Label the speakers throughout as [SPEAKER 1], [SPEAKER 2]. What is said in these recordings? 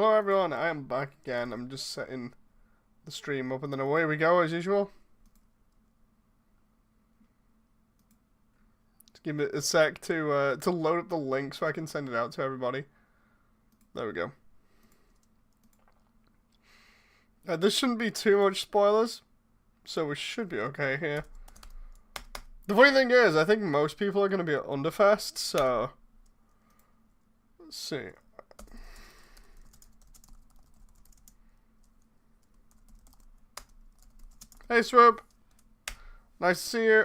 [SPEAKER 1] Hello everyone, I am back again. I'm just setting the stream up and then away we go as usual. Just give it a sec to load up the link so I can send it out to everybody. There we go. This shouldn't be too much spoilers, so we should be okay here. The funny thing is, I think most people are going to be at Underfest, so let's see. Hey Swoop, nice to see you.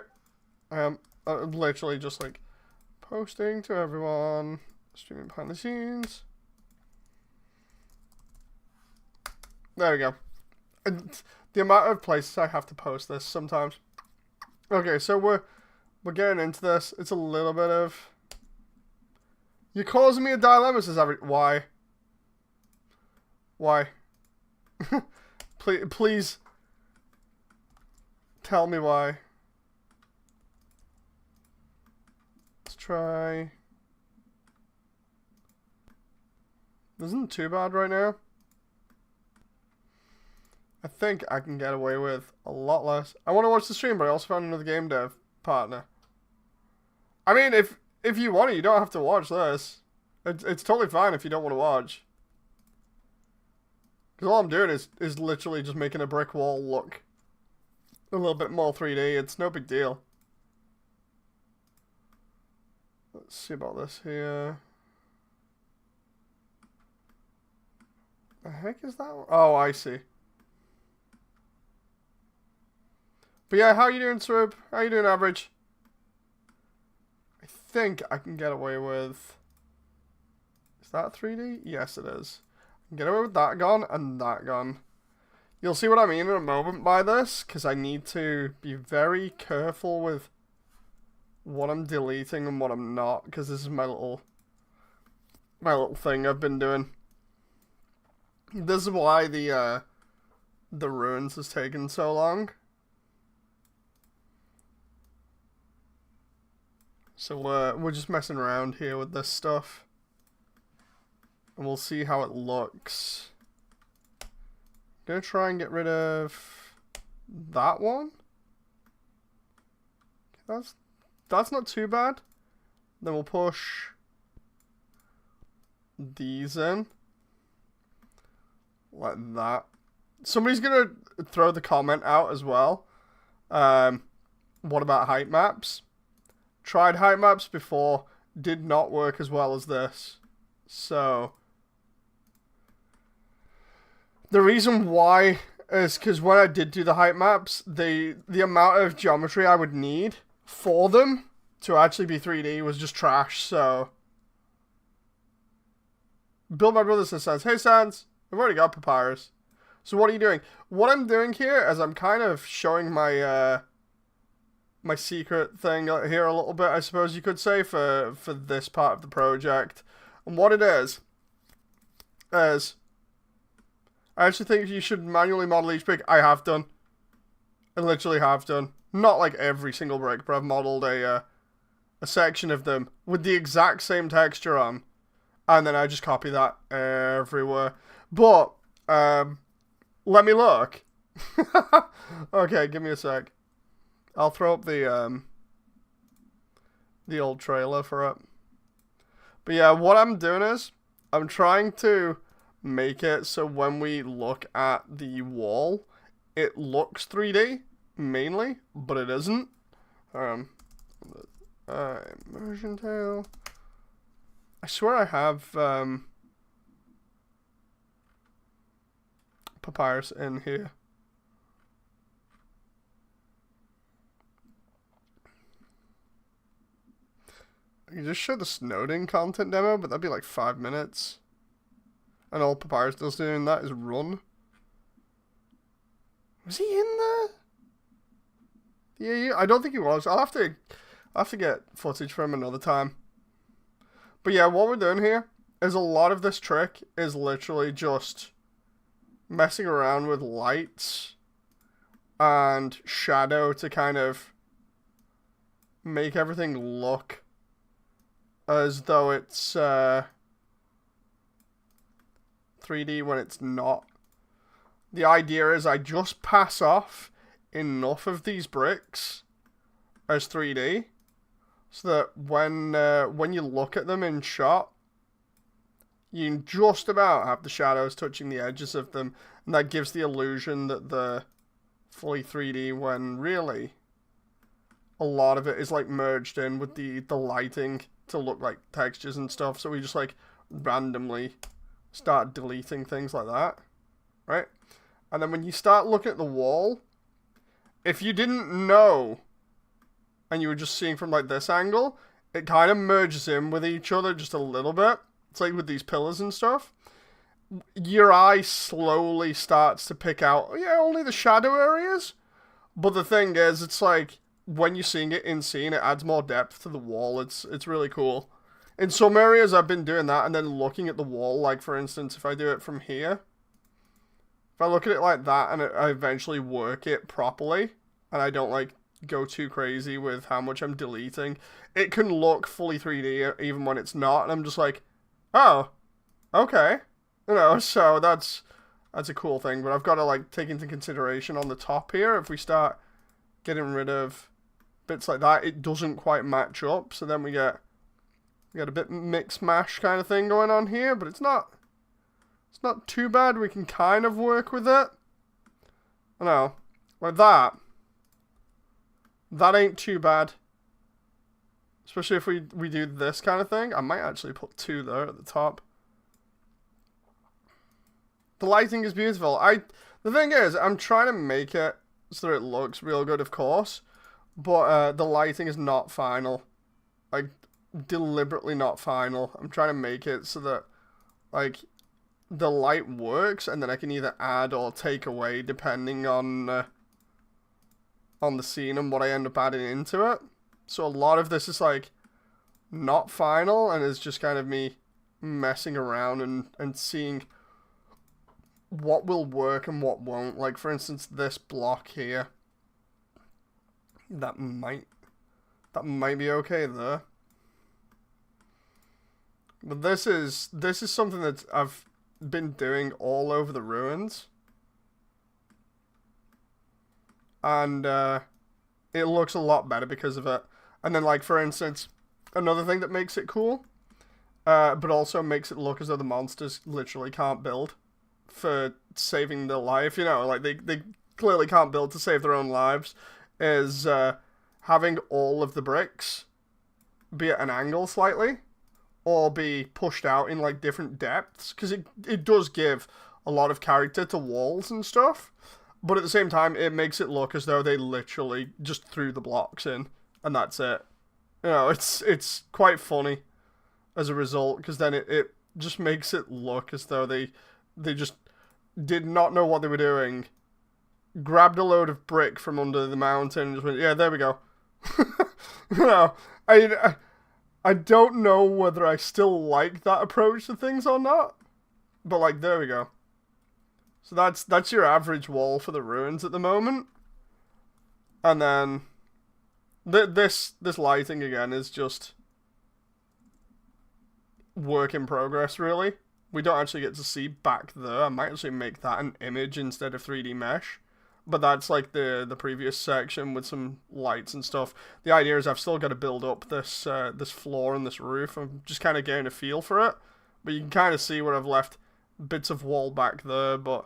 [SPEAKER 1] I'm literally just like posting to everyone, streaming behind the scenes. There we go. The amount of places I have to post this sometimes. Okay, so we're getting into this. It's a little bit of. You're causing me a dilemma, says why? Why? Please. Tell me why. Let's try. This isn't too bad right now. I think I can get away with a lot less. I want to watch the stream, but I also found another game dev partner. I mean, if you want it, you don't have to watch this. It's totally fine if you don't want to watch. Because all I'm doing is literally just making a brick wall look a little bit more 3D. It's no big deal. Let's see about this here. The heck is that one? Oh, I see. But yeah, how you doing, Swoop? How you doing, Average? I think I can get away with. Is that 3D? Yes, it is. I can get away with that gun and that gun. You'll see what I mean in a moment by this, because I need to be very careful with what I'm deleting and what I'm not, because this is my little thing I've been doing. This is why the ruins has taken so long. So we're just messing around here with this stuff, and we'll see how it looks. Gonna try and get rid of that one. That's not too bad. Then we'll push these in like that. Somebody's gonna throw the comment out as well. What about height maps? Tried height maps before, did not work as well as this. So the reason why is because when I did do the height maps, the amount of geometry I would need for them to actually be 3D was just trash. So Bill, my brother, says, "Hey Sans, I've already got Papyrus. So what are you doing?" What I'm doing here is I'm kind of showing my my secret thing here a little bit, I suppose you could say, for this part of the project. And what it is I actually think you should manually model each brick. I have done. I literally have done. Not like every single brick, but I've modeled a section of them with the exact same texture on. And then I just copy that everywhere. But, let me look. Okay, give me a sec. I'll throw up the old trailer for it. But yeah, what I'm doing is I'm trying to make it so when we look at the wall, it looks 3D mainly, but it isn't. Immersiontale. I swear I have Papyrus in here. I can just show the Snowden content demo, but that'd be like 5 minutes. And all Papyrus does doing that is run. Was he in there? Yeah, I don't think he was. I'll have to get footage from him another time. But yeah, what we're doing here is a lot of this trick is literally just messing around with lights and shadow to kind of make everything look as though it's 3D when it's not. The idea is I just pass off enough of these bricks as 3D so that when you look at them in shot, you just about have the shadows touching the edges of them, and that gives the illusion that they're fully 3D when really a lot of it is like merged in with the lighting to look like textures and stuff. So we just like randomly start deleting things like that, right? And then when you start looking at the wall, if you didn't know and you were just seeing from like this angle, it kind of merges in with each other just a little bit. It's like with these pillars and stuff. Your eye slowly starts to pick out, yeah, only the shadow areas. But the thing is, it's like, when you're seeing it in scene, it adds more depth to the wall. It's really cool. In some areas, I've been doing that and then looking at the wall. Like, for instance, if I do it from here, if I look at it like that and I eventually work it properly, and I don't, like, go too crazy with how much I'm deleting, it can look fully 3D even when it's not. And I'm just like, oh, okay. You know, so that's a cool thing. But I've got to, like, take into consideration on the top here, if we start getting rid of bits like that, it doesn't quite match up. So then we get a bit mix mash kind of thing going on here, but it's not too bad. We can kind of work with it. I know, like that ain't too bad. Especially if we do this kind of thing. I might actually put 2 there at the top. The lighting is beautiful. The thing is, I'm trying to make it so that it looks real good, of course, but the lighting is not final. Like, deliberately not final. I'm trying to make it so that, like, the light works, and then I can either add or take away depending on the scene and what I end up adding into it. So a lot of this is, like, not final, and is just kind of me messing around and seeing what will work and what won't. Like, for instance, this block here, that might be okay there. But this is something that I've been doing all over the ruins, and it looks a lot better because of it. And then, like, for instance, another thing that makes it cool, but also makes it look as though the monsters literally can't build for saving their life, you know, like they clearly can't build to save their own lives, is having all of the bricks be at an angle slightly, or be pushed out in, like, different depths, because it does give a lot of character to walls and stuff, but at the same time, it makes it look as though they literally just threw the blocks in, and that's it. You know, it's quite funny as a result, because then it just makes it look as though they just did not know what they were doing, grabbed a load of brick from under the mountain, and just went, yeah, there we go. You know, I don't know whether I still like that approach to things or not, but, like, there we go. So that's your average wall for the ruins at the moment. And then this lighting again is just work in progress, really. We don't actually get to see back there. I might actually make that an image instead of 3D mesh. But that's like the previous section with some lights and stuff. The idea is I've still got to build up this this floor and this roof. I'm just kind of getting a feel for it. But you can kind of see where I've left bits of wall back there. But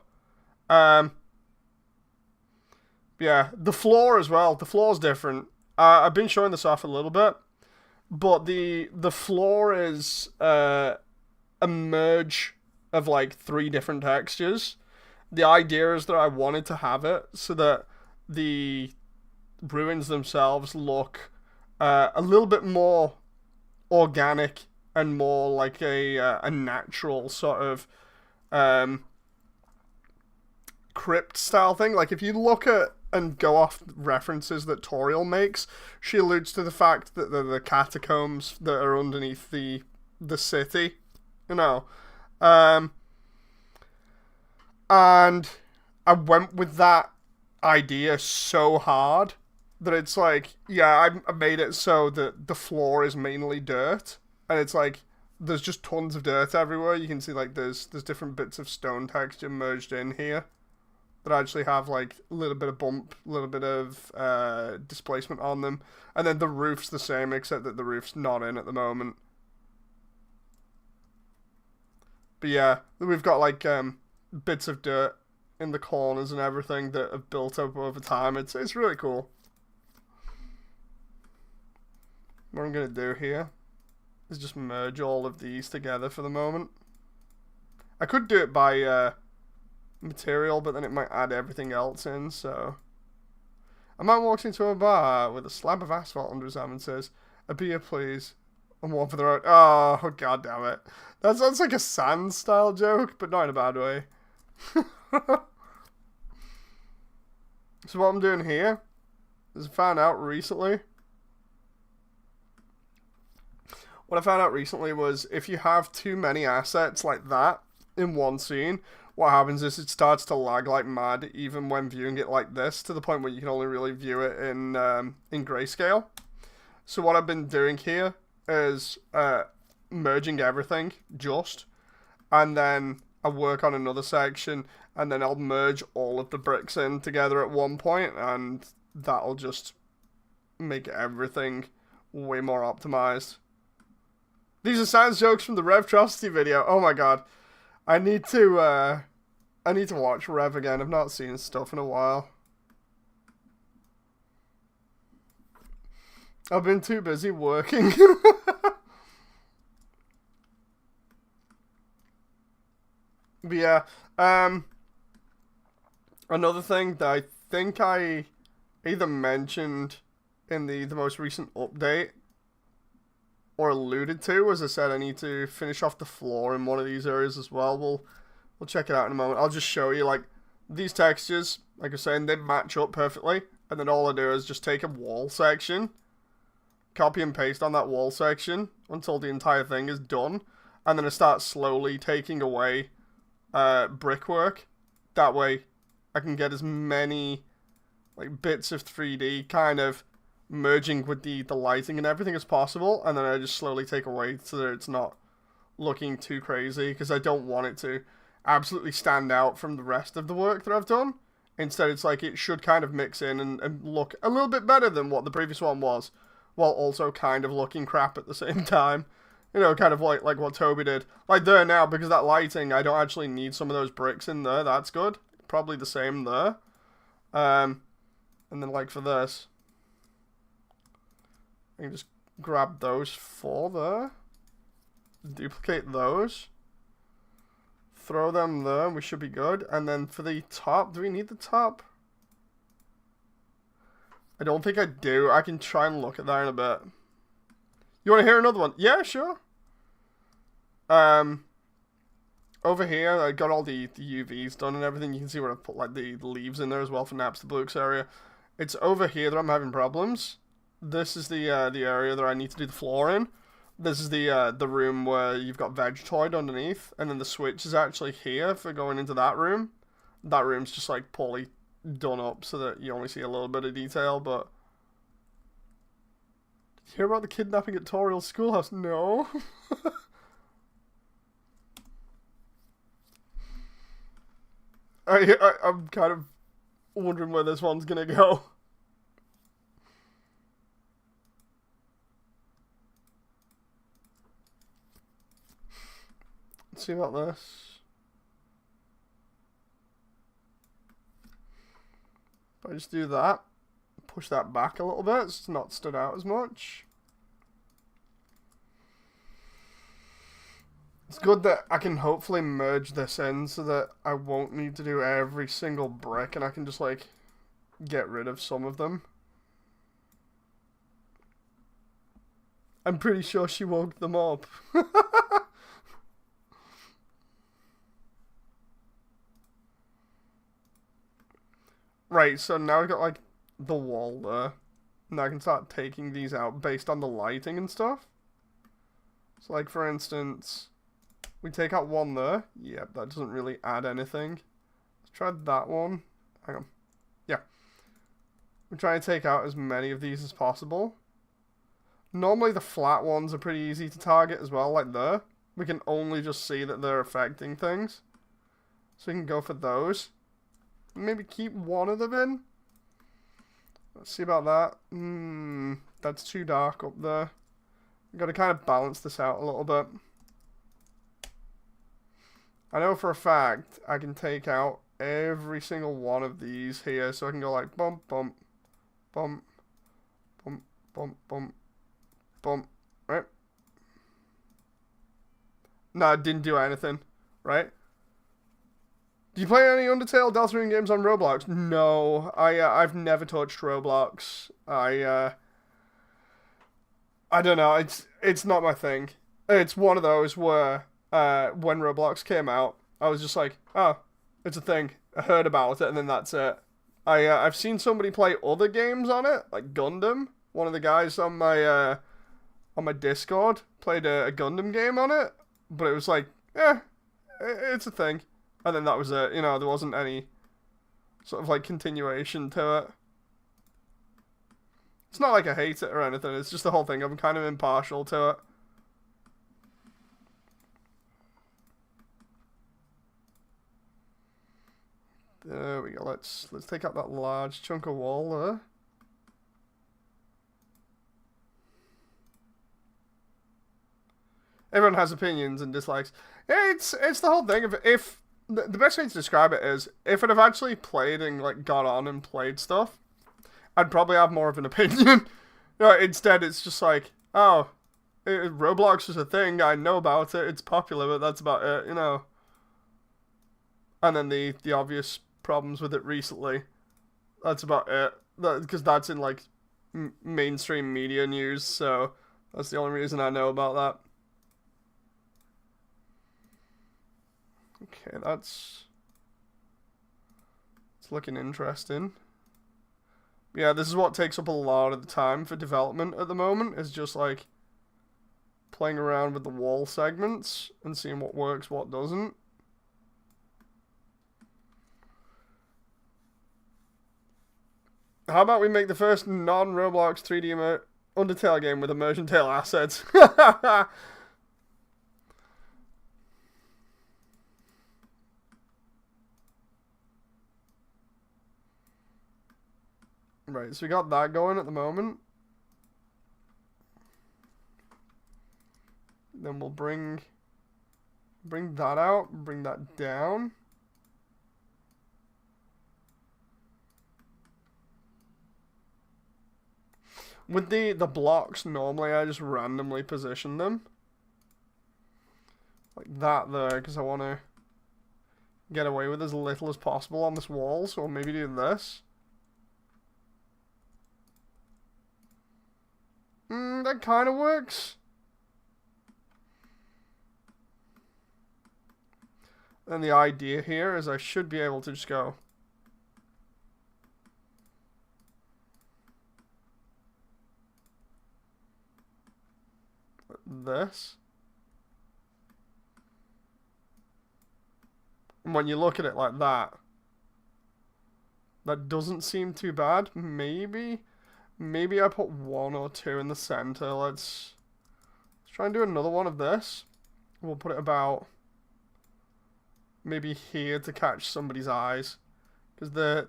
[SPEAKER 1] yeah, the floor as well. The floor's different. I've been showing this off a little bit. But the floor is a merge of, like, 3 different textures. The idea is that I wanted to have it so that the ruins themselves look a little bit more organic and more like a natural sort of crypt style thing. Like, if you look at and go off references that Toriel makes, she alludes to the fact that the catacombs that are underneath the city, you know. And I went with that idea so hard that it's like, yeah, I made it so that the floor is mainly dirt. And it's like, there's just tons of dirt everywhere. You can see like there's different bits of stone texture merged in here that actually have like a little bit of bump, a little bit of displacement on them. And then the roof's the same, except that the roof's not in at the moment. But yeah, we've got like bits of dirt in the corners and everything that have built up over time. It's really cool. What I'm going to do here is just merge all of these together for the moment. I could do it by material, but then it might add everything else in, so... A man walks into a bar with a slab of asphalt under his arm and says, "A beer, please, and one for the road." Oh, god damn it. That sounds like a Sans-style joke, but not in a bad way. So what I'm doing here is I found out recently... What I found out recently was if you have too many assets like that in one scene, what happens is it starts to lag like mad even when viewing it like this, to the point where you can only really view it in grayscale. So what I've been doing here is merging everything and then I work on another section and then I'll merge all of the bricks in together at one point, and that'll just make everything way more optimized. These are science jokes from the Revtrosity video. Oh my god. I need to watch Rev again. I've not seen his stuff in a while. I've been too busy working. But yeah, another thing that I think I either mentioned in the most recent update or alluded to, as I said, I need to finish off the floor in one of these areas as well. We'll check it out in a moment. I'll just show you, like, these textures, like I was saying, they match up perfectly, and then all I do is just take a wall section, copy and paste on that wall section until the entire thing is done, and then I start slowly taking away brickwork. That way I can get as many like bits of 3D kind of merging with the lighting and everything as possible, and then I just slowly take away so that it's not looking too crazy, because I don't want it to absolutely stand out from the rest of the work that I've done. Instead, it's like it should kind of mix in and look a little bit better than what the previous one was, while also kind of looking crap at the same time. You know, kind of like what Toby did. Like there now, because of that lighting, I don't actually need some of those bricks in there. That's good. Probably the same there. And then like for this, I can just grab those 4 there. Duplicate those. Throw them there, and we should be good. And then for the top, do we need the top? I don't think I do. I can try and look at that in a bit. You want to hear another one? Yeah, sure. Over here, I got all the UVs done and everything. You can see where I've put like the leaves in there as well for Naps the Blukes area. It's over here that I'm having problems. This is the area that I need to do the floor in. This is the room where you've got Vegetoid underneath, and then the switch is actually here for going into that room. That room's just like poorly done up so that you only see a little bit of detail, but... Did you hear about the kidnapping at Toriel's schoolhouse? No. I'm kind of wondering where this one's gonna go. Let's see about this. If I just do that, push that back a little bit, it's not stood out as much. It's good that I can hopefully merge this in so that I won't need to do every single brick, and I can just like get rid of some of them. I'm pretty sure she woke them up. Right, so now I've got like the wall there. Now I can start taking these out based on the lighting and stuff. So like for instance, we take out one there. Yep, that doesn't really add anything. Let's try that one. Hang on. Yeah. We're trying to take out as many of these as possible. Normally the flat ones are pretty easy to target as well, like there. We can only just see that they're affecting things. So we can go for those. Maybe keep one of them in. Let's see about that. That's too dark up there. We've got to kind of balance this out a little bit. I know for a fact I can take out every single one of these here. So I can go like bump, bump, bump, bump, bump, bump, bump, right? No, it didn't do anything, right? Do you play any Undertale Deltarune games on Roblox? No, I've never touched Roblox. I don't know. It's not my thing. It's one of those where when Roblox came out, I was just like, oh, it's a thing. I heard about it, and then that's it. I've seen somebody play other games on it, like Gundam. One of the guys on my Discord played a Gundam game on it, but it was like, it's a thing. And then that was it. You know, there wasn't any sort of like continuation to it. It's not like I hate it or anything. It's just the whole thing. I'm kind of impartial to it. There we go. Let's take out that large chunk of wall there. Everyone has opinions and dislikes. It's the whole thing. If the best way to describe it is, if I'd have actually played and like got on and played stuff, I'd probably have more of an opinion. Instead it's just like, oh, Roblox is a thing, I know about it, it's popular, but that's about it, you know. And then the obvious problems with it recently, that's about it. Because that's in like mainstream media news, so that's the only reason I know about that. Okay, it's looking interesting. Yeah, this is what takes up a lot of the time for development at the moment, is just like playing around with the wall segments and seeing what works, what doesn't. How about we make the first non-Roblox 3D Undertale game with Immersiontale assets? Right, so we got that going at the moment. Then we'll bring that out, bring that down. With the blocks, normally I just randomly position them. Like that there, because I want to get away with as little as possible on this wall, so I'll maybe do this. That kind of works. And the idea here is I should be able to just go like this. And when you look at it like that, that doesn't seem too bad. Maybe I put one or two in the center. Let's try and do another one of this. We'll put it about maybe here to catch somebody's eyes. Because the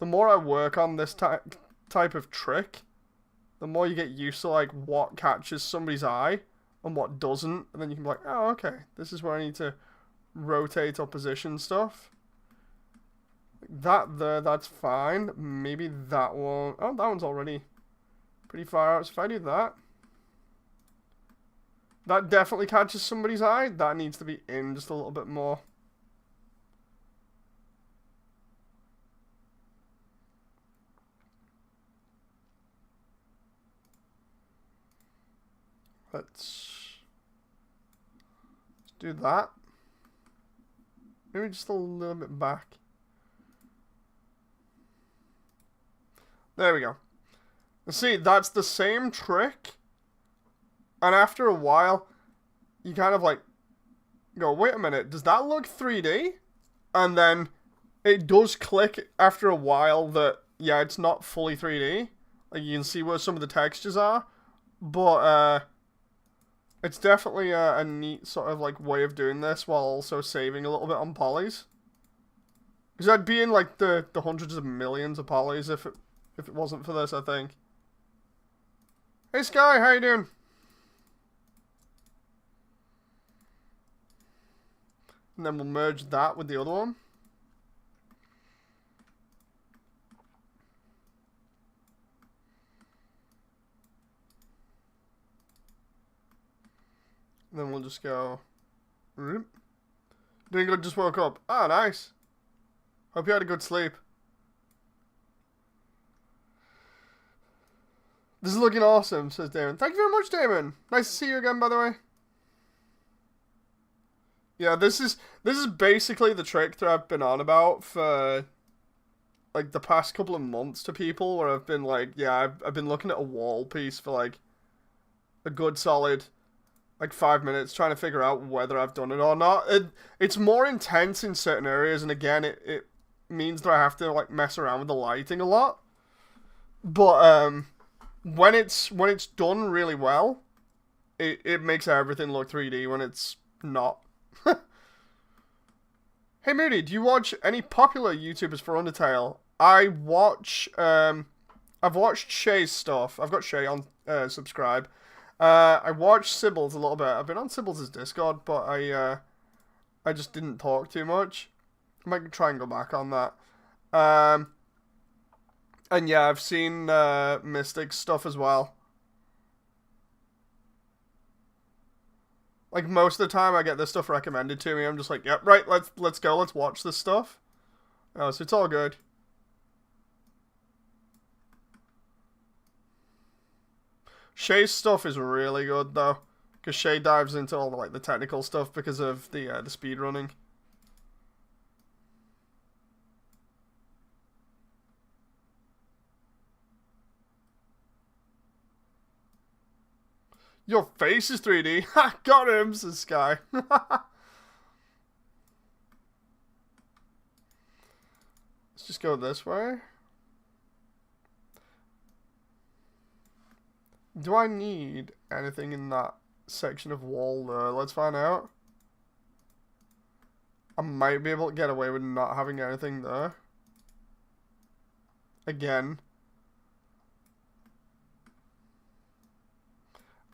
[SPEAKER 1] more I work on this type of trick, the more you get used to like what catches somebody's eye and what doesn't. And then you can be like, oh, okay, this is where I need to rotate or position stuff. That there, that's fine. Maybe that one. Oh, that one's already pretty far out. So if I do that, that definitely catches somebody's eye. That needs to be in just a little bit more. Let's do that. Maybe just a little bit back. There we go. See, that's the same trick. And after a while, you kind of like go, wait a minute, does that look 3D? And then it does click after a while that, yeah, it's not fully 3D. Like you can see where some of the textures are. But it's definitely a neat sort of like way of doing this while also saving a little bit on polys. Because I'd be in like the hundreds of millions of polys if it wasn't for this, I think. Hey Sky, how you doing? And then we'll merge that with the other one. And then we'll just go. Doing good, just woke up. Ah, nice. Hope you had a good sleep. This is looking awesome, says Damon. Thank you very much, Damon. Nice to see you again, by the way. Yeah, this is basically the trick that I've been on about for like the past couple of months to people, where I've been like, yeah, I've been looking at a wall piece for like a good solid like 5 minutes trying to figure out whether I've done it or not. It's more intense in certain areas, and again, it means that I have to like mess around with the lighting a lot. But when it's done really well, it makes everything look 3D when it's not. Hey Moody, do you watch any popular YouTubers for Undertale? I watch I've watched Shay's stuff. I've got Shay on subscribe. I watched Sybil's a little bit. I've been on Sybil's Discord, but I just didn't talk too much. I might try and go back on that. And yeah, I've seen Mystic's stuff as well. Like most of the time I get this stuff recommended to me, I'm just like, yep, right, let's go, let's watch this stuff. Oh, so it's all good. Shay's stuff is really good though, because Shay dives into all the like the technical stuff because of the speed running. Your face is 3D. Ha! Got him, says Sky. Let's just go this way. Do I need anything in that section of wall there? Let's find out. I might be able to get away with not having anything there. Again.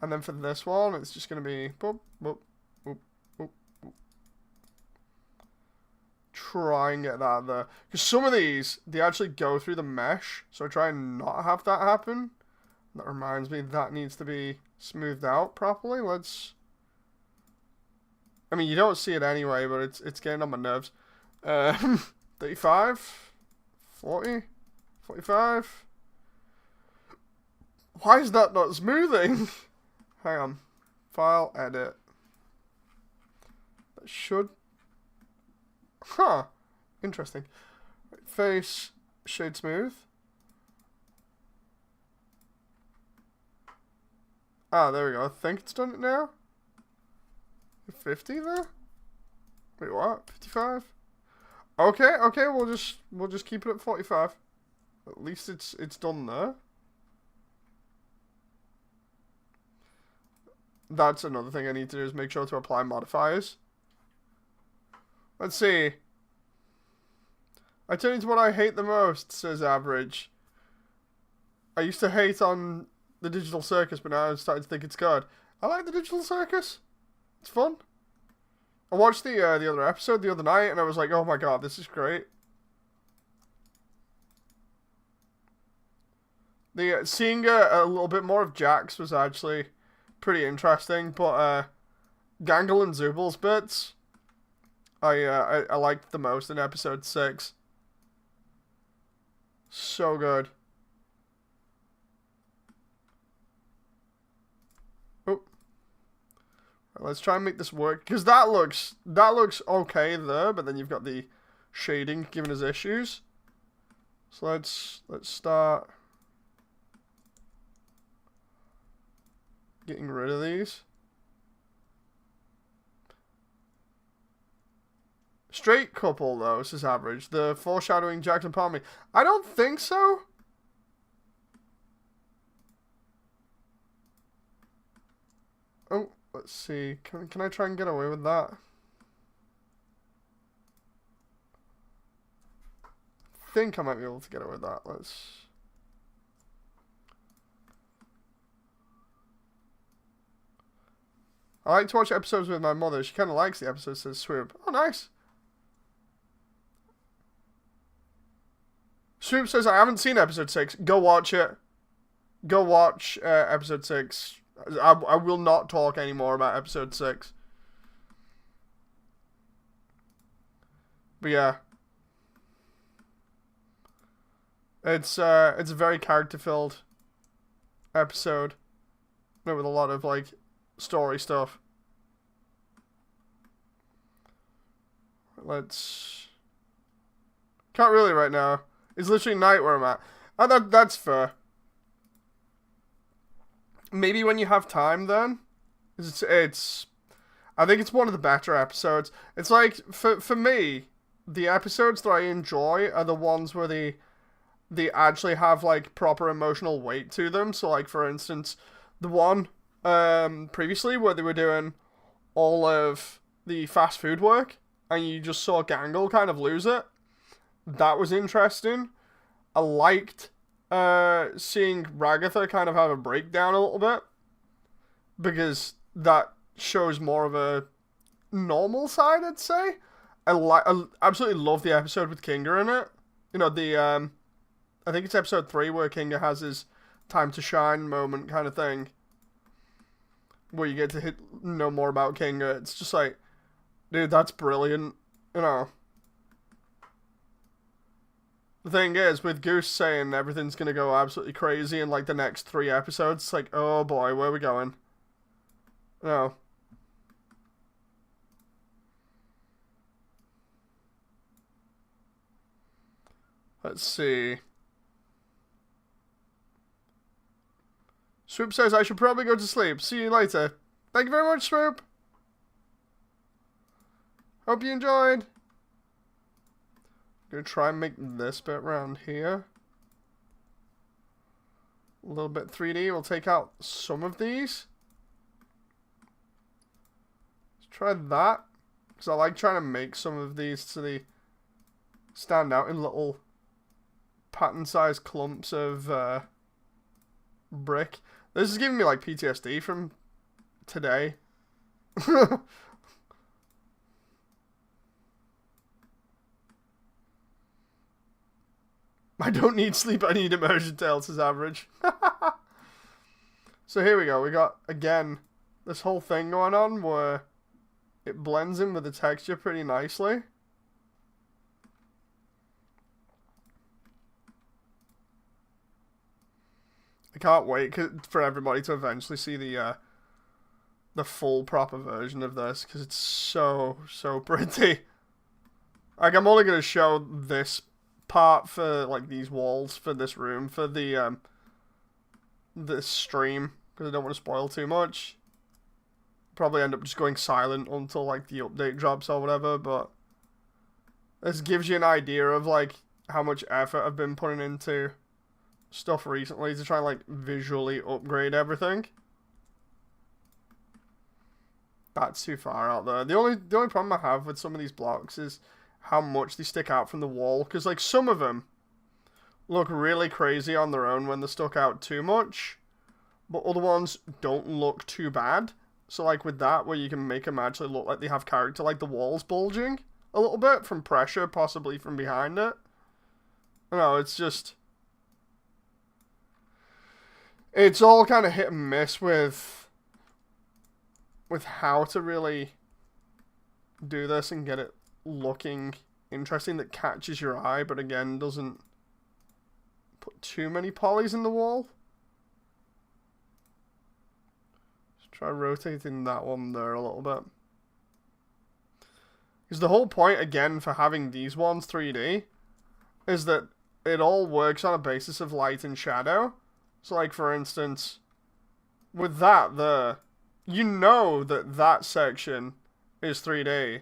[SPEAKER 1] And then for this one, it's just going to be boop, boop, boop, boop, boop. Try and get that there. Because some of these, they actually go through the mesh. So I try and not have that happen. That reminds me, that needs to be smoothed out properly. Let's... I mean, you don't see it anyway, but it's getting on my nerves. 35? 40? 45? Why is that not smoothing? Hang on. File, edit. That should... Huh. Interesting. Face, shade smooth. Ah, there we go. I think it's done it now. 50 there? Wait, what? 55? Okay, we'll just keep it at 45. At least it's done there. That's another thing I need to do, is make sure to apply modifiers. Let's see. I turn into what I hate the most, says Average. I used to hate on the Digital Circus, but now I'm starting to think it's good. I like the Digital Circus. It's fun. I watched the other episode the other night, and I was like, oh my god, this is great. Seeing a little bit more of Jax was actually pretty interesting, but Gangle and Zubal's bits I liked the most in episode 6. So good. Oh. Let's try and make this work, because that looks okay there, but then you've got the shading giving us issues. So let's start getting rid of these. Straight couple, though, this is Average. The foreshadowing Jackson Palmy. I don't think so. Let's see. Can I try and get away with that? I think I might be able to get away with that. I like to watch episodes with my mother. She kind of likes the episodes, says Swoop. Oh, nice. Swoop says, I haven't seen episode 6. Go watch it. Go watch episode 6. I will not talk anymore about episode 6. But yeah. It's a very character-filled episode. With a lot of, like, story stuff. Can't really right now. It's literally night where I'm at. And that's fair. Maybe when you have time then. I think it's one of the better episodes. It's like, for me, the episodes that I enjoy are the ones where they actually have, like, proper emotional weight to them. So, like, for instance, the one previously where they were doing all of the fast food work and you just saw Gangle kind of lose it. That was interesting. I liked seeing Ragatha kind of have a breakdown a little bit because that shows more of a normal side, I'd say. I absolutely love the episode with Kinga in it. You know, I think it's episode 3 where Kinga has his time to shine moment kind of thing. Where you get to know more about Kinga. It's just like, dude, that's brilliant. You know. The thing is, with Goose saying everything's gonna go absolutely crazy in like the next 3 episodes, it's like, oh boy, where are we going? No. Let's see. Swoop says I should probably go to sleep. See you later. Thank you very much, Swoop. Hope you enjoyed. Gonna try and make this bit around here a little bit 3D. We'll take out some of these. Let's try that. Because I like trying to make some of these so they stand out in little pattern-sized clumps of brick. This is giving me like PTSD from today. I don't need sleep, I need Immersiontale, says Average. So here we go. We got, again, this whole thing going on where it blends in with the texture pretty nicely. I can't wait for everybody to eventually see the full proper version of this because it's so pretty. Like, I'm only gonna show this part for like these walls for this room for the this stream because I don't want to spoil too much. Probably end up just going silent until like the update drops or whatever, but this gives you an idea of like how much effort I've been putting into stuff recently to try and like visually upgrade everything. That's too far out there. The only problem I have with some of these blocks is how much they stick out from the wall, because like some of them look really crazy on their own when they're stuck out too much, but other ones don't look too bad. So like with that, where you can make them actually look like they have character, like the walls bulging a little bit from pressure, possibly from behind it. No, it's just, it's all kind of hit and miss with how to really do this and get it looking interesting that catches your eye, but again doesn't put too many polys in the wall. Just try rotating that one there a little bit. Because the whole point again for having these ones 3D is that it all works on a basis of light and shadow. So like for instance, with that there, you know that that section is 3D.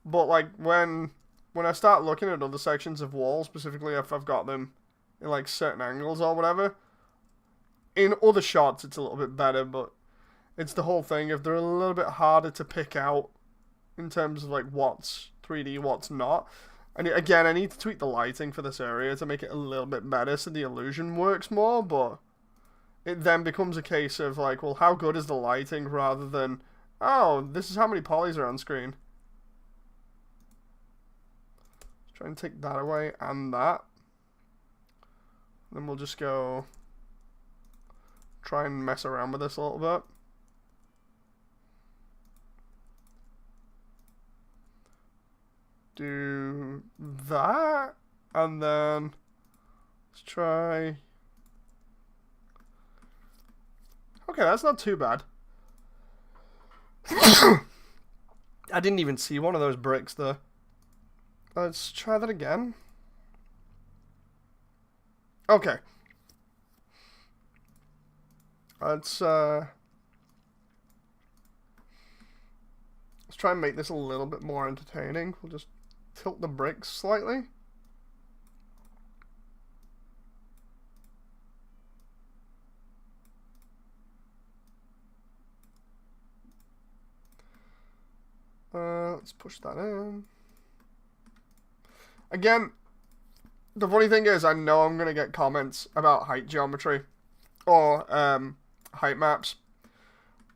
[SPEAKER 1] But like when I start looking at other sections of walls, specifically if I've got them in like certain angles or whatever, in other shots it's a little bit better, but It's the whole thing of they're a little bit harder to pick out in terms of like what's 3D, what's not. And again, I need to tweak the lighting for this area to make it a little bit better so the illusion works more, but it then becomes a case of like, well, how good is the lighting rather than, oh, this is how many polys are on screen. Let's try and take that away and that. Then we'll just go try and mess around with this a little bit. Do that, and then let's try. Okay, that's not too bad. I didn't even see one of those bricks there. Let's try that again. Okay. Let's try and make this a little bit more entertaining. We'll just tilt the bricks slightly. Let's push that in. Again, the funny thing is, I know I'm going to get comments about height geometry or height maps.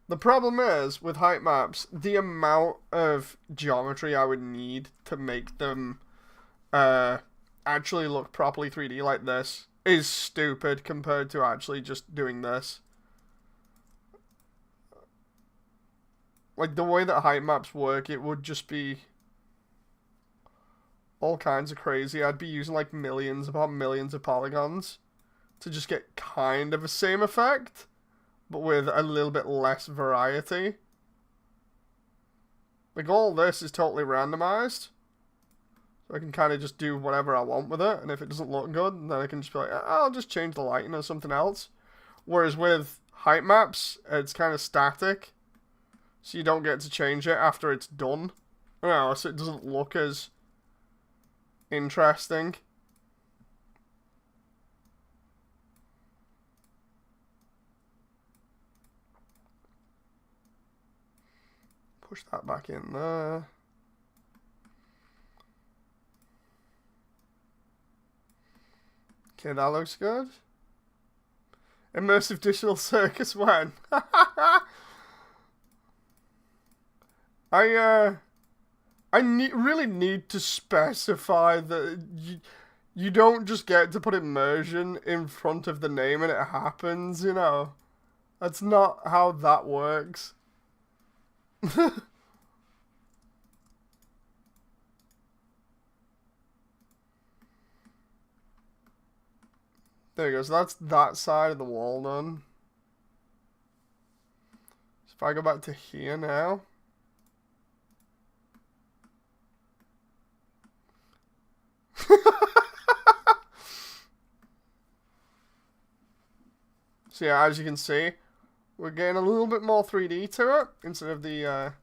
[SPEAKER 1] The problem is, with height maps, the amount of geometry I would need to make them actually look properly 3D like this is stupid compared to actually just doing this. Like, the way that height maps work, it would just be all kinds of crazy. I'd be using like millions upon millions of polygons to just get kind of the same effect, but with a little bit less variety. Like, all this is totally randomized, so I can kind of just do whatever I want with it, and if it doesn't look good, then I can just be like, I'll just change the lighting or something else. Whereas with height maps, it's kind of static, so you don't get to change it after it's done. No, so it doesn't look as interesting. Push that back in there. Okay, that looks good. Immersive digital circus when? I really need to specify that you don't just get to put immersion in front of the name and it happens, you know. That's not how that works. There you go, so that's that side of the wall done. So if I go back to here now. So yeah, as you can see, we're getting a little bit more 3D to it instead of the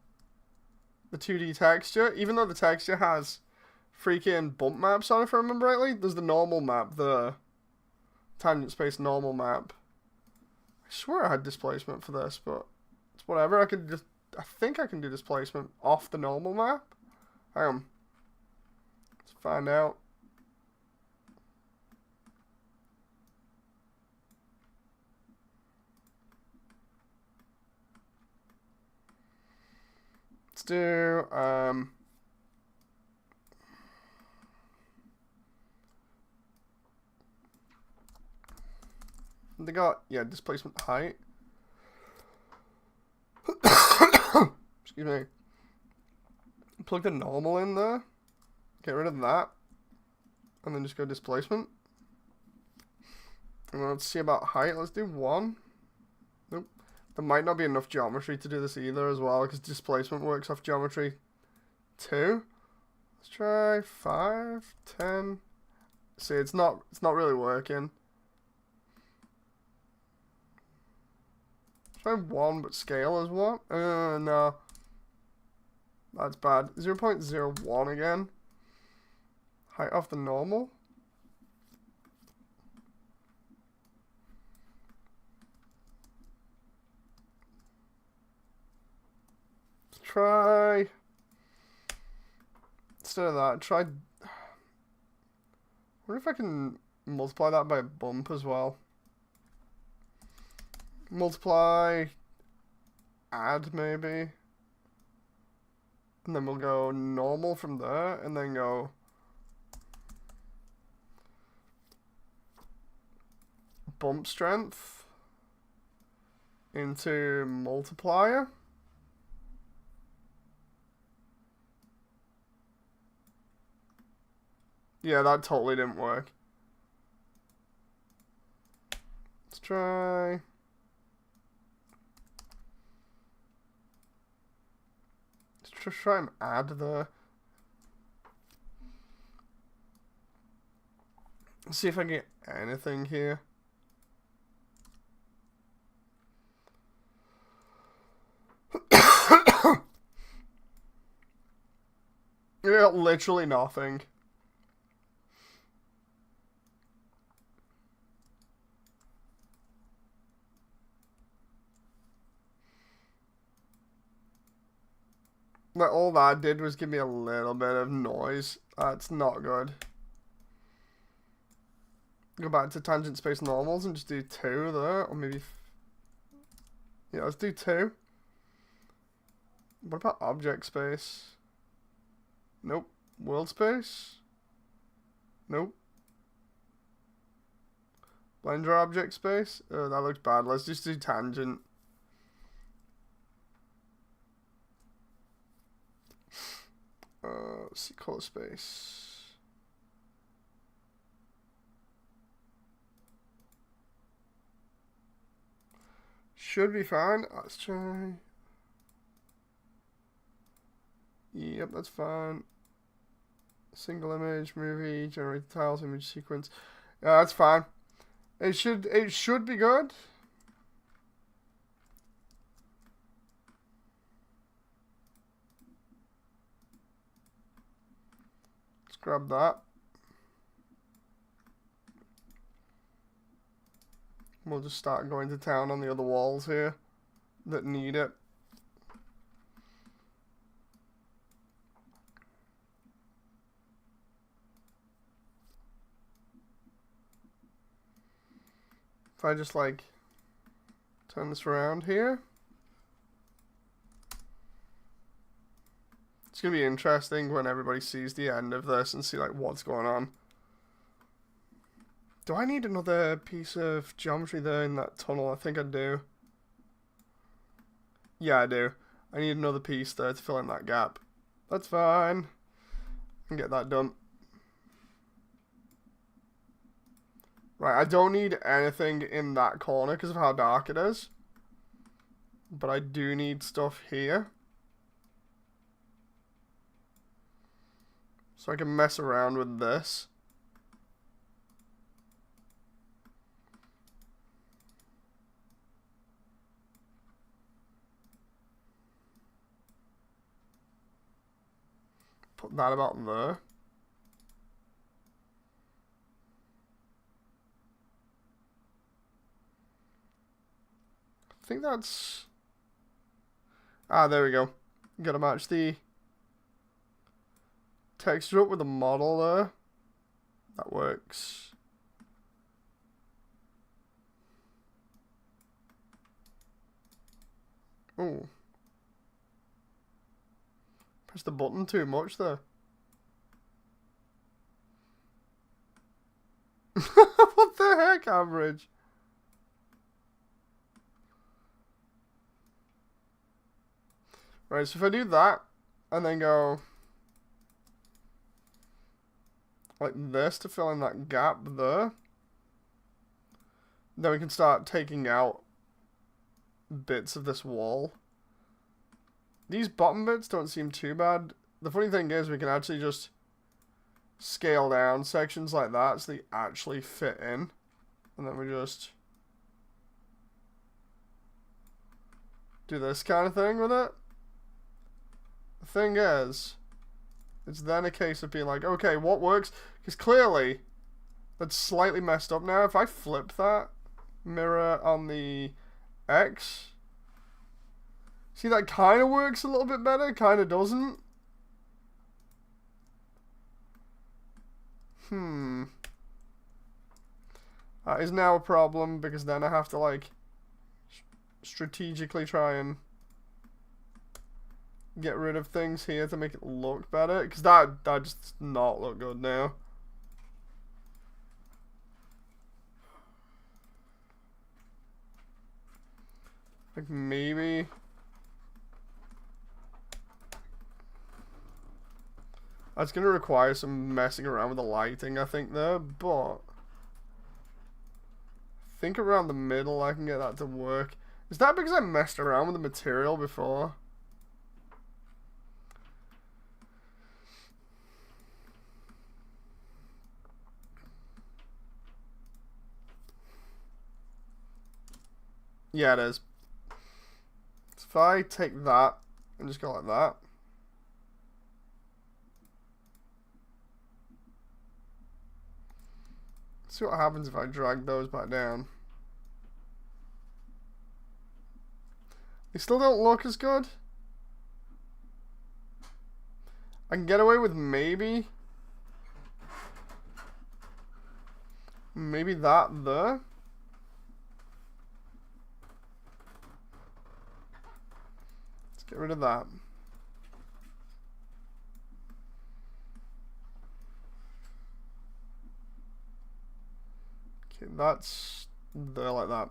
[SPEAKER 1] 2D texture. Even though the texture has freaking bump maps on it, if I remember rightly. There's the normal map, the tangent space normal map. I swear I had displacement for this, but it's whatever. I think I can do displacement off the normal map. Hang on. Let's find out. Let's do they got, yeah, displacement height. Excuse me. Plug the normal in there. Get rid of that. And then just go displacement. And let's see about height. Let's do 1. Nope. There might not be enough geometry to do this either as well, because displacement works off geometry 2. Let's try 5, 10. See, it's not really working. Try 1, but scale as what? No. That's bad. 0.01 again. Height off the normal. try, instead of that, try, I wonder if I can multiply that by a bump as well. Multiply, add maybe. And then we'll go normal from there, and then go bump strength into multiplier. Yeah, that totally didn't work. Let's try. Let's try and add the. Let's see if I can get anything here. Yeah, literally nothing. Like, all that did was give me a little bit of noise. That's not good. Go back to tangent space normals and just do 2 there. Or maybe... yeah, let's do 2. What about object space? Nope. World space? Nope. Blender object space? Oh, that looks bad. Let's just do tangent. Let's see, color space. Should be fine. Let's try. Yep, that's fine. Single image, movie, generate tiles, image sequence. Yeah, that's fine. It should be good. Let's grab that. We'll just start going to town on the other walls here that need it. If I just like turn this around here, it's gonna be interesting when everybody sees the end of this and see like what's going on. Do I need another piece of geometry there in that tunnel? I think I do. Yeah, I do. I need another piece there to fill in that gap. That's fine. I can get that done. Right, I don't need anything in that corner because of how dark it is. But I do need stuff here. So I can mess around with this. Put that about there. I think that's... ah, there we go. Gotta match the texture up with the model there. That works. Oh. Press the button too much there. What the heck, average? Right, so if I do that, and then go like this to fill in that gap there, then we can start taking out bits of this wall. These bottom bits don't seem too bad. The funny thing is we can actually just scale down sections like that so they actually fit in. And then we just do this kind of thing with it. The thing is, it's then a case of being like, okay, what works? Because clearly, that's slightly messed up now. If I flip that mirror on the X, See, that kind of works a little bit better, kind of doesn't. That is now a problem, because then I have to, like, strategically try and get rid of things here to make it look better, because that just does not look good now. Like, maybe... That's going to require some messing around with the lighting, I think, there, but... I think around the middle I can get that to work. Is that because I messed around with the material before? Yeah, it is. So if I take that and just go like that. See what happens if I drag those back down. They still don't look as good. I can get away with maybe that there. Let's get rid of that. Okay, that's there like that.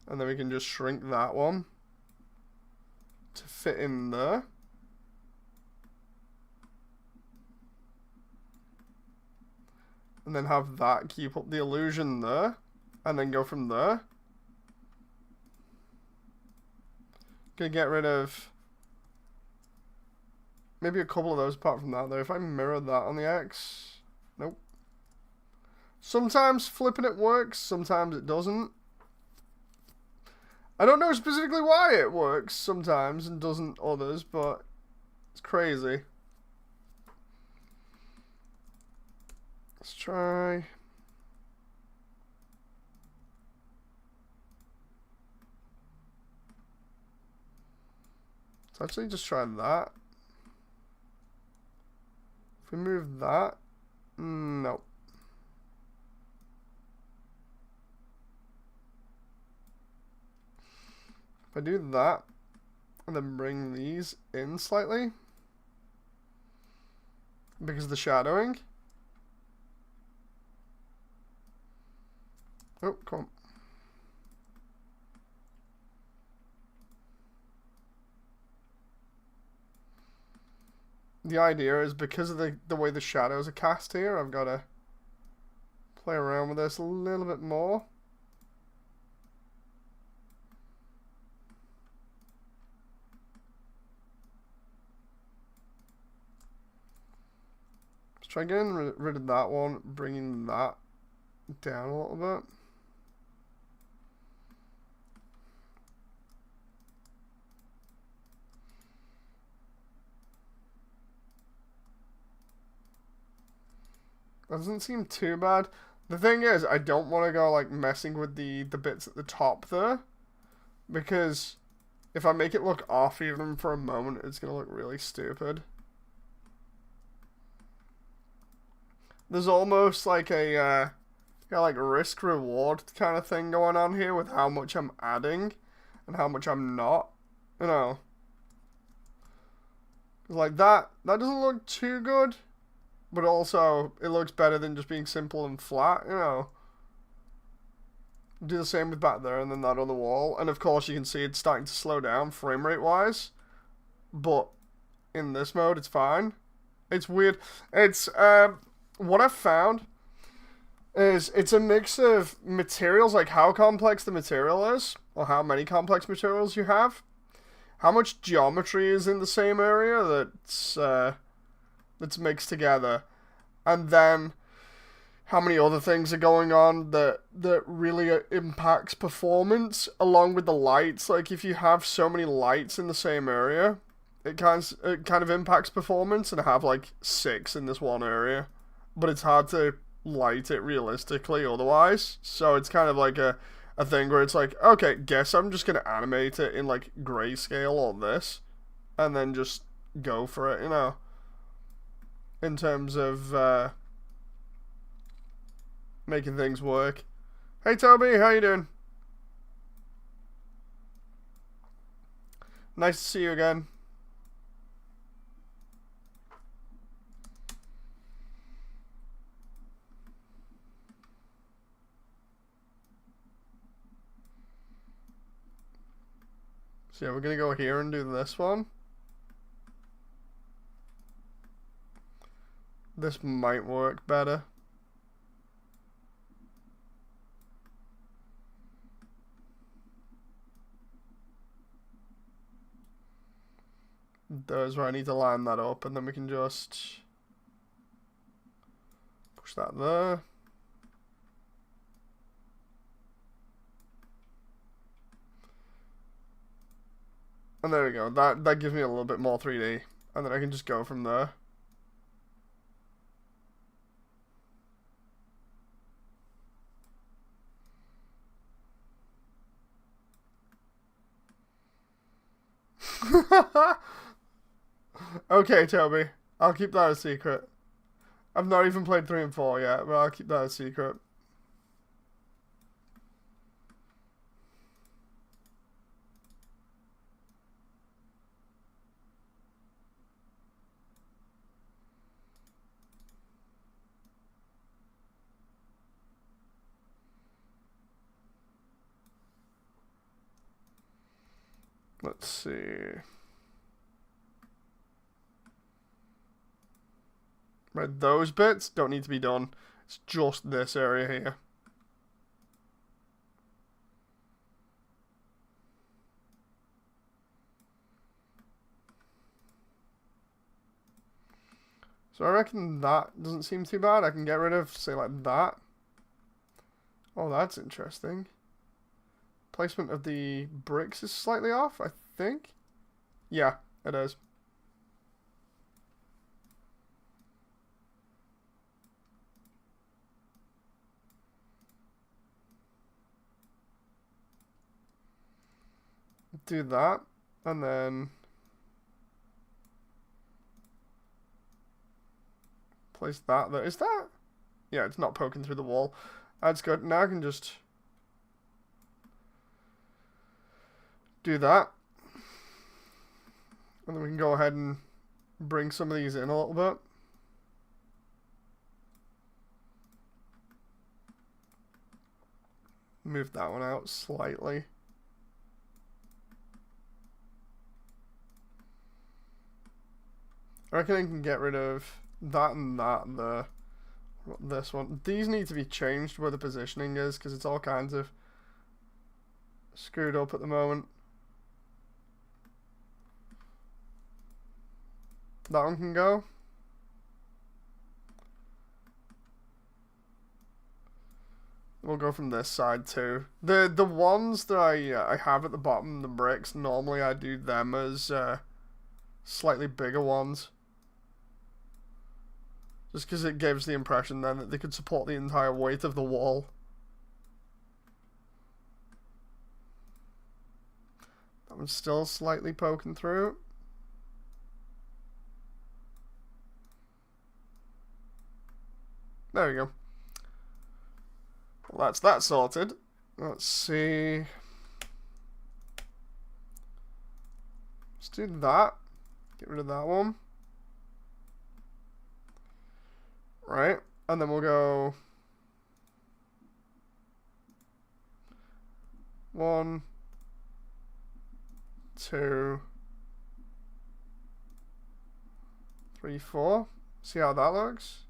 [SPEAKER 1] And then we can just shrink that one to fit in there. And then have that keep up the illusion there. And then go from there. Gonna get rid of maybe a couple of those apart from that though. If I mirror that on the X, nope. Sometimes flipping it works, sometimes it doesn't. I don't know specifically why it works sometimes and doesn't others, but it's crazy. Let's try. Let's actually just try that. If we move that, nope. If I do that, and then bring these in slightly, because of the shadowing. Oh, come on. The idea is because of the way the shadows are cast here, I've got to play around with this a little bit more. Try getting rid of that one, bringing that down a little bit. Doesn't seem too bad. The thing is, I don't want to go like messing with the bits at the top there, because if I make it look off even for a moment, it's going to look really stupid. There's almost like a like risk reward kind of thing going on here with how much I'm adding and how much I'm not, you know. Like that doesn't look too good, but also it looks better than just being simple and flat, you know. Do the same with back there and then that on the wall, and of course you can see it's starting to slow down frame rate wise, but in this mode it's fine. It's weird. It's what I've found is it's a mix of materials, like how complex the material is, or how many complex materials you have, how much geometry is in the same area that's mixed together, and then how many other things are going on that really impacts performance, along with the lights. Like if you have so many lights in the same area, it kind of impacts performance, and I have like 6 in this one area. But it's hard to light it realistically otherwise. So it's kind of like a a thing where it's like, okay, guess I'm just gonna animate it in like grayscale or this, and then just go for it, you know. In terms of making things work. Hey Toby, how you doing? Nice to see you again. So yeah, we're gonna go here and do this one. This might work better. There's where I need to line that up, and then we can just push that there. And there we go. That gives me a little bit more 3D. And then I can just go from there. Okay, Toby. I'll keep that a secret. I've not even played 3 and 4 yet, but I'll keep that a secret. Let's see. Right, those bits don't need to be done. It's just this area here. So I reckon that doesn't seem too bad. I can get rid of, say, like that. Oh, that's interesting. Placement of the bricks is slightly off, I think. Yeah, it is. Do that, and then place that there. Is that? Yeah, it's not poking through the wall. That's good. Now I can just do that. And then we can go ahead and bring some of these in a little bit. Move that one out slightly. I reckon I can get rid of that and that there. This one. These need to be changed where the positioning is, because it's all kinds of screwed up at the moment. That one can go. We'll go from this side too. The ones that I have at the bottom, the bricks, normally I do them as slightly bigger ones. Just because it gives the impression then that they could support the entire weight of the wall. That one's still slightly poking through. There we go. Well, that's that sorted. Let's see. Let's do that. Get rid of that one. Right, and then we'll go 1, 2, 3, 4. See how that looks?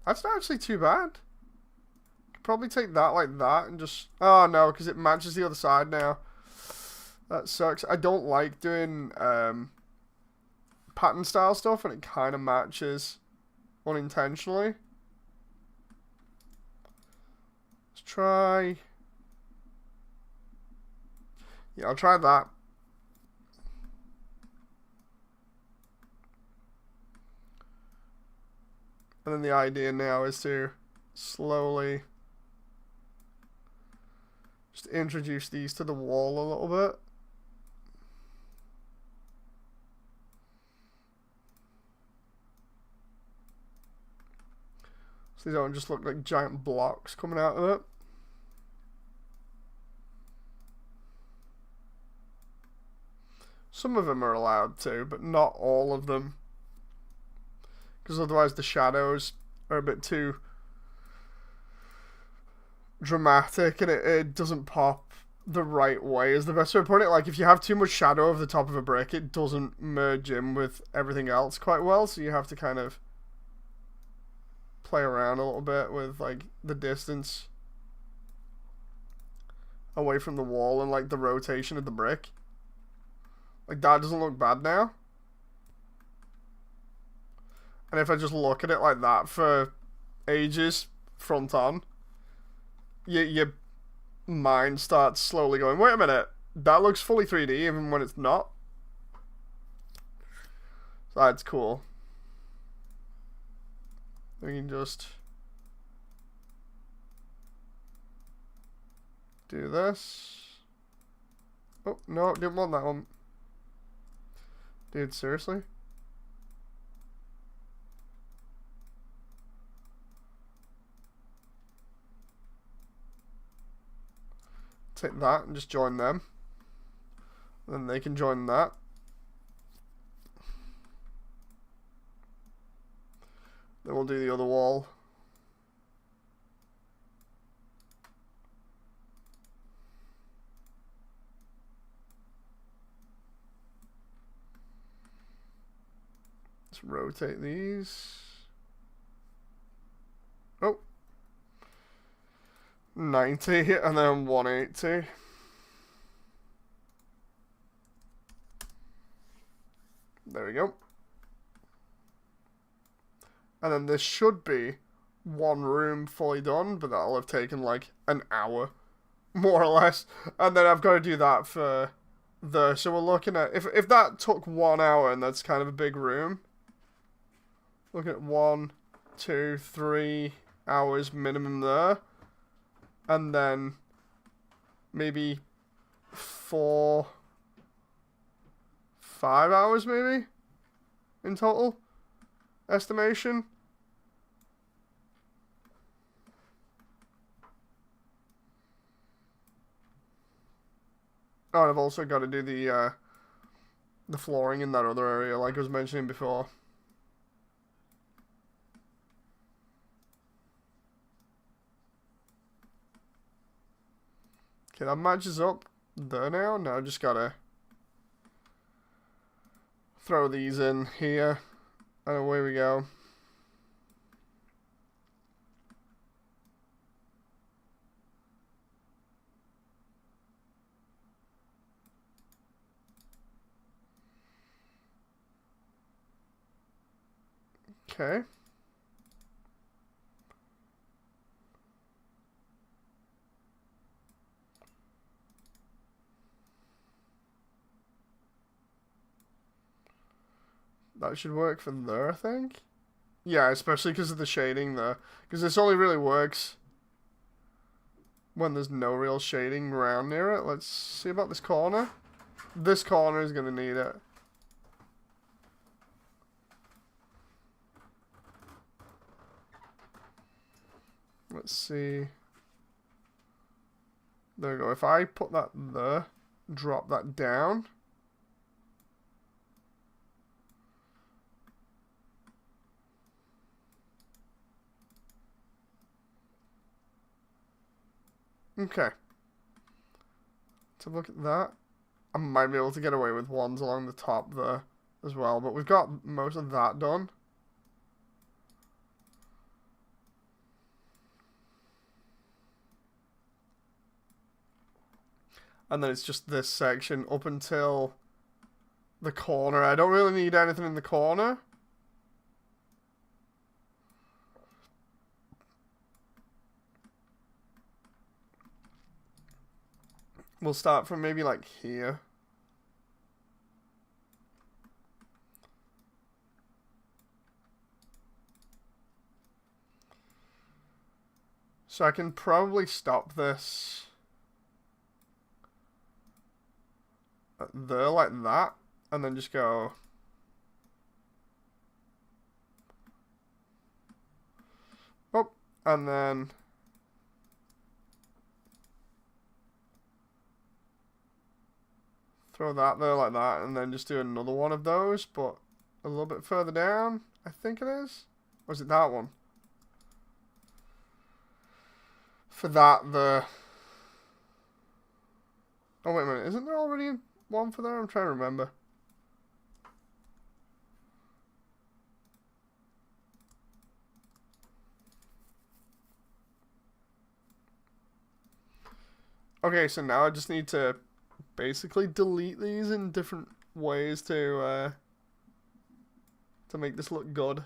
[SPEAKER 1] That's not actually too bad. Could probably take that like that and just... Oh no, because it matches the other side now. That sucks. I don't like doing pattern style stuff and it kind of matches unintentionally. Let's try... Yeah, I'll try that. And then the idea now is to slowly introduce these to the wall a little bit. So they don't just look like giant blocks coming out of it. Some of them are allowed to, but not all of them. Because otherwise the shadows are a bit too dramatic and it doesn't pop the right way is the best way to put it. Like if you have too much shadow over the top of a brick, it doesn't merge in with everything else quite well, so you have to kind of play around a little bit with like the distance away from the wall and like the rotation of the brick. Like that doesn't look bad now. And if I just look at it like that for ages front on, your mind starts slowly going, wait a minute, that looks fully 3D even when it's not. So that's cool. We can just do this. Oh, no, didn't want that one. Dude, seriously? Take that and just join them. Then they can join that. Then we'll do the other wall. Let's rotate these. Oh. 90 and then 180. There we go. And then this should be one room fully done, but that'll have taken like an hour, more or less. And then I've got to do that for the... So we're looking at... If that took 1 hour and that's kind of a big room, look at 1, 2, 3 hours minimum there. And then maybe 4, 5 hours maybe in total estimation. Oh, and I've also got to do the flooring in that other area, like I was mentioning before. Okay, that matches up there now. Now I just gotta throw these in here, and away we go. Okay. That should work for there, I think. Yeah, especially because of the shading there. Because this only really works when there's no real shading around near it. Let's see about this corner. This corner is going to need it. Let's see. There we go. If I put that there, drop that down. Okay. To look at that. I might be able to get away with ones along the top there as well, but we've got most of that done. And then it's just this section up until the corner. I don't really need anything in the corner. We'll start from maybe like here. So I can probably stop this there like that, and then just go up, and then throw that there like that, and then just do another one of those, but a little bit further down, I think it is. Or is it that one? For that, the... Oh, wait a minute. Isn't there already one for there? I'm trying to remember. Okay, so now I just need to basically delete these in different ways to make this look good.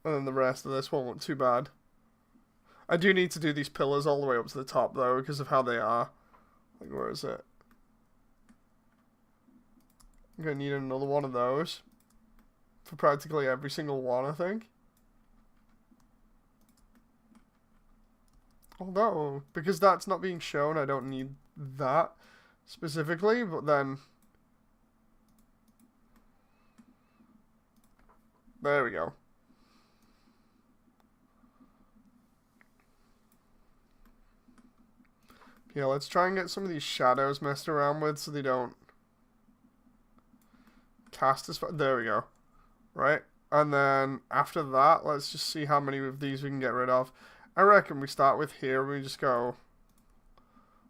[SPEAKER 1] And then the rest of this won't look too bad. I do need to do these pillars all the way up to the top, though, because of how they are. Like, where is it? I'm going to need another one of those. For practically every single one, I think. Although, because that's not being shown, I don't need that specifically, but then... There we go. Yeah, let's try and get some of these shadows messed around with so they don't cast as far. There we go. Right? And then after that, let's just see how many of these we can get rid of. I reckon we start with here. We just go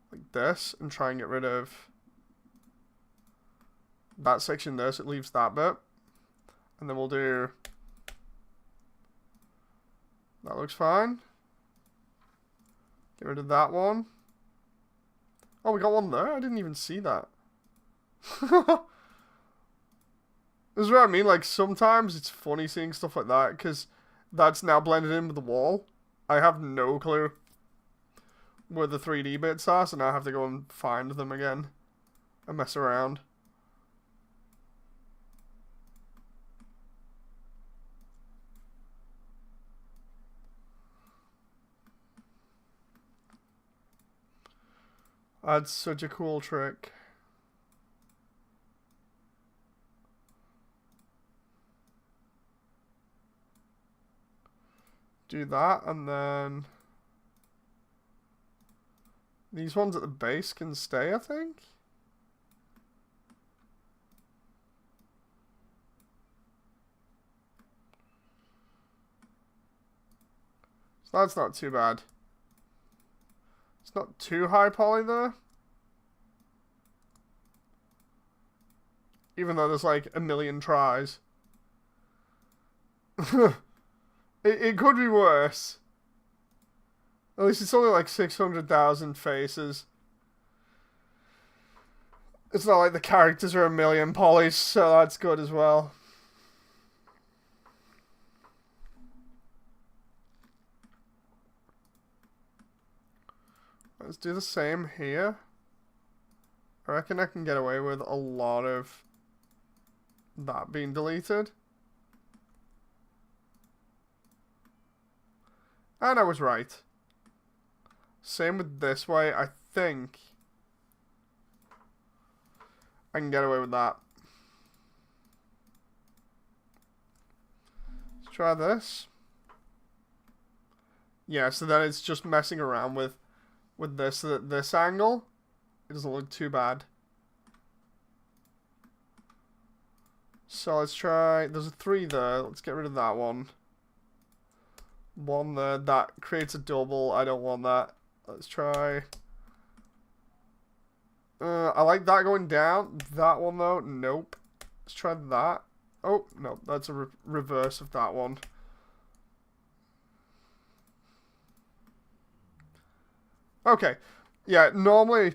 [SPEAKER 1] like this and try and get rid of that section there so it leaves that bit. And then we'll do... That looks fine. Get rid of that one. Oh, we got one there? I didn't even see that. This is what I mean, like, sometimes it's funny seeing stuff like that, because that's now blended in with the wall. I have no clue where the 3D bits are, so now I have to go and find them again and mess around. That's such a cool trick. Do that, and then these ones at the base can stay, I think. So that's not too bad. It's not too high poly there. Even though there's like a million tries. It could be worse. At least it's only like 600,000 faces. It's not like the characters are a million polys, so that's good as well. Let's do the same here. I reckon I can get away with a lot of that being deleted. And I was right. Same with this way. I think I can get away with that. Let's try this. Yeah, so then it's just messing around with this so that this angle, it doesn't look too bad. So let's try, there's a 3 there, let's get rid of that one. 1 there, that creates a double, I don't want that. Let's try, I like that going down. That one though, nope. Let's try that. Oh, no, that's a reverse of that one. Okay, yeah, normally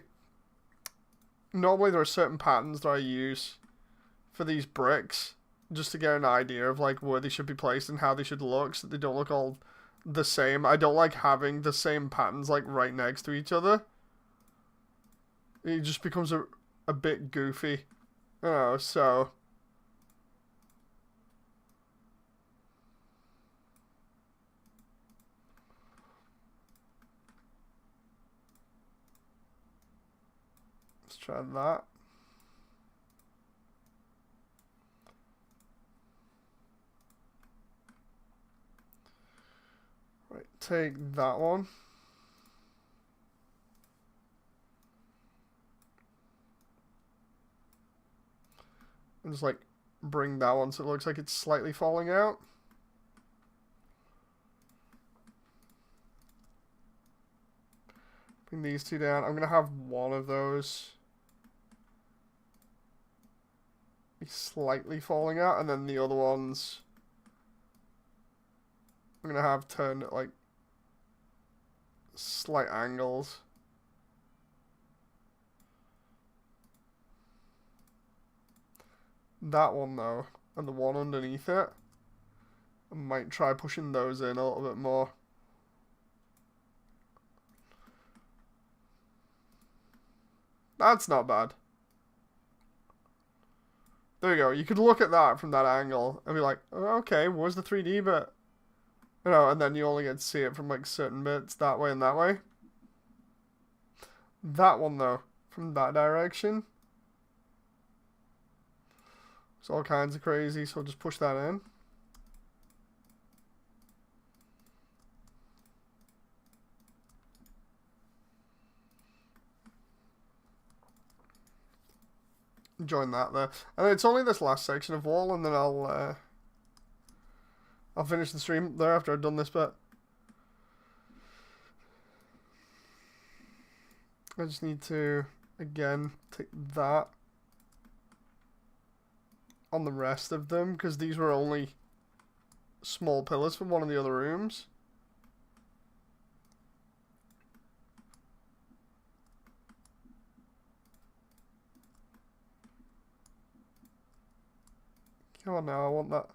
[SPEAKER 1] there are certain patterns that I use for these bricks just to get an idea of like where they should be placed and how they should look so that they don't look all the same. I don't like having the same patterns like right next to each other. It just becomes a bit goofy. Oh, so... Let's try that. Right, take that one. And just like bring that one so it looks like it's slightly falling out. Bring these two down. I'm gonna have one of those be slightly falling out, and then the other ones I'm gonna have turned at like slight angles. That one though, and the one underneath it, I might try pushing those in a little bit more. That's not bad. There you go. You could look at that from that angle and be like, oh, okay, where's the 3D bit? You know, and then you only get to see it from like certain bits that way and that way. That one though, from that direction, it's all kinds of crazy, so I'll just push that in. Join that there. And it's only this last section of wall, and then I'll finish the stream there after I've done this bit. I just need to, again, take that on the rest of them, because these were only small pillars from one of the other rooms. Come on now, I want that.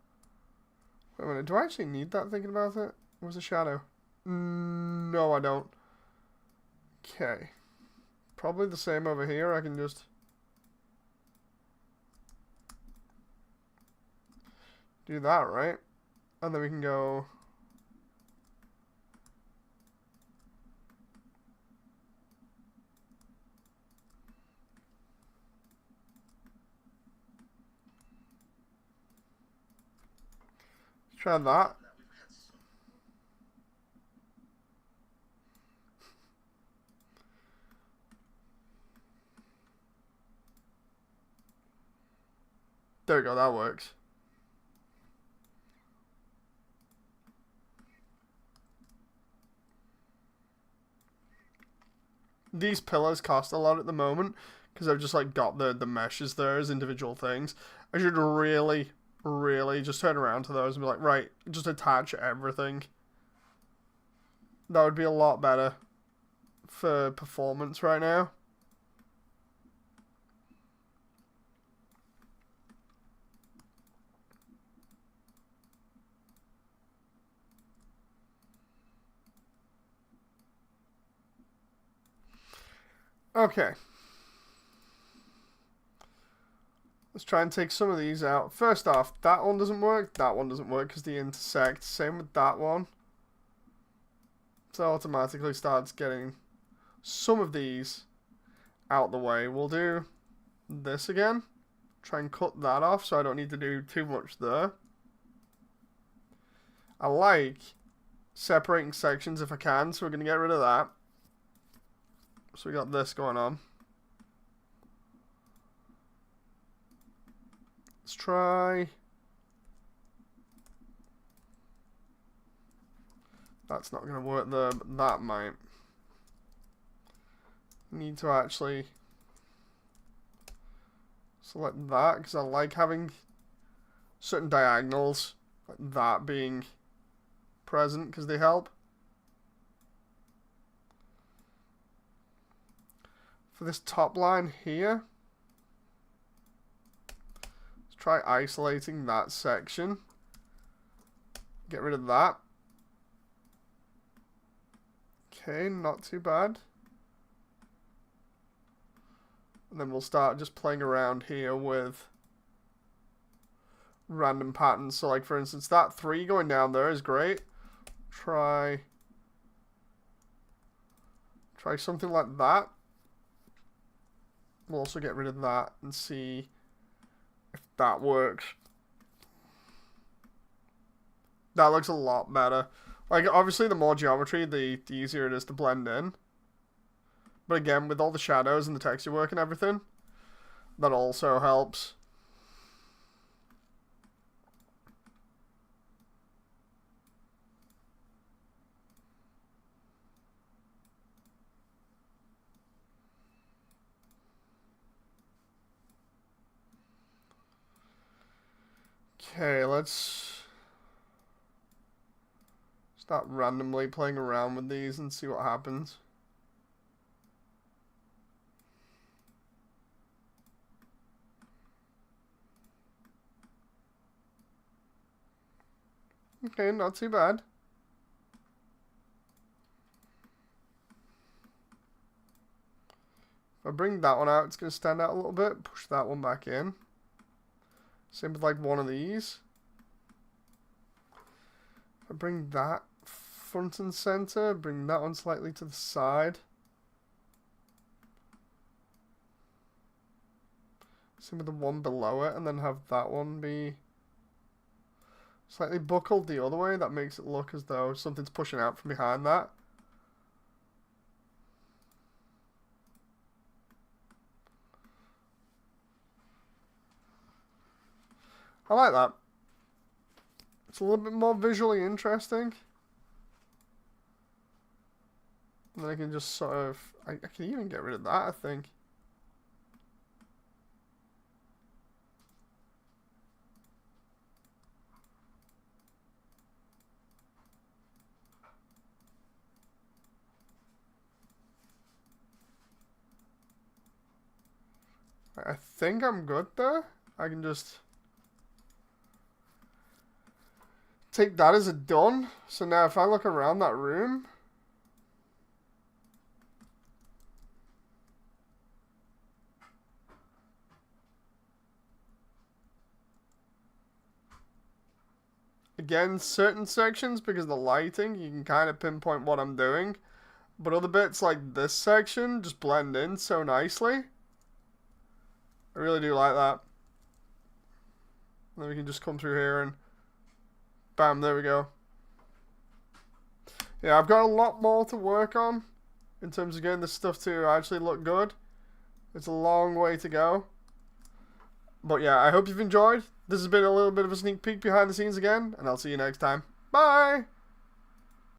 [SPEAKER 1] Wait a minute, do I actually need that thinking about it? Where's the shadow? No, I don't. Okay. Probably the same over here, I can just do that, right? And then we can go try that. There we go, that works. These pillars cost a lot at the moment because I've just like got the meshes there as individual things. I should really just turn around to those and be like, right, just attach everything. That would be a lot better for performance right now. Okay. Let's try and take some of these out. First off, that one doesn't work. That one doesn't work because they intersect. Same with that one. So it automatically starts getting some of these out the way. We'll do this again. Try and cut that off so I don't need to do too much there. I like separating sections if I can, so we're going to get rid of that. So we got this going on. Let's try. That's not going to work there, but that might. Need to actually select that because I like having certain diagonals like that being present because they help. For this top line here, let's try isolating that section. Get rid of that. Okay, not too bad. And then we'll start just playing around here with random patterns. So like for instance, that 3 going down there is great. Try something like that. We'll also get rid of that and see if that works. That looks a lot better. Like, obviously, the more geometry, the easier it is to blend in. But again, with all the shadows and the texture work and everything, that also helps. Okay, let's start randomly playing around with these and see what happens. Okay, not too bad. If I bring that one out, it's going to stand out a little bit. Push that one back in. Same with like one of these. If I bring that front and center, bring that one slightly to the side. Same with the one below it, and then have that one be slightly buckled the other way. That makes it look as though something's pushing out from behind that. I like that. It's a little bit more visually interesting. And then I can just sort of... I can even get rid of that, I think. I think I'm good there. I can just... take that as a done. So now if I look around that room, again, certain sections, because of the lighting, you can kind of pinpoint what I'm doing. But other bits like this section just blend in so nicely. I really do like that. And then we can just come through here and bam, there we go. Yeah, I've got a lot more to work on in terms of getting this stuff to actually look good. It's a long way to go. But yeah, I hope you've enjoyed. This has been a little bit of a sneak peek behind the scenes again, and I'll see you next time. Bye!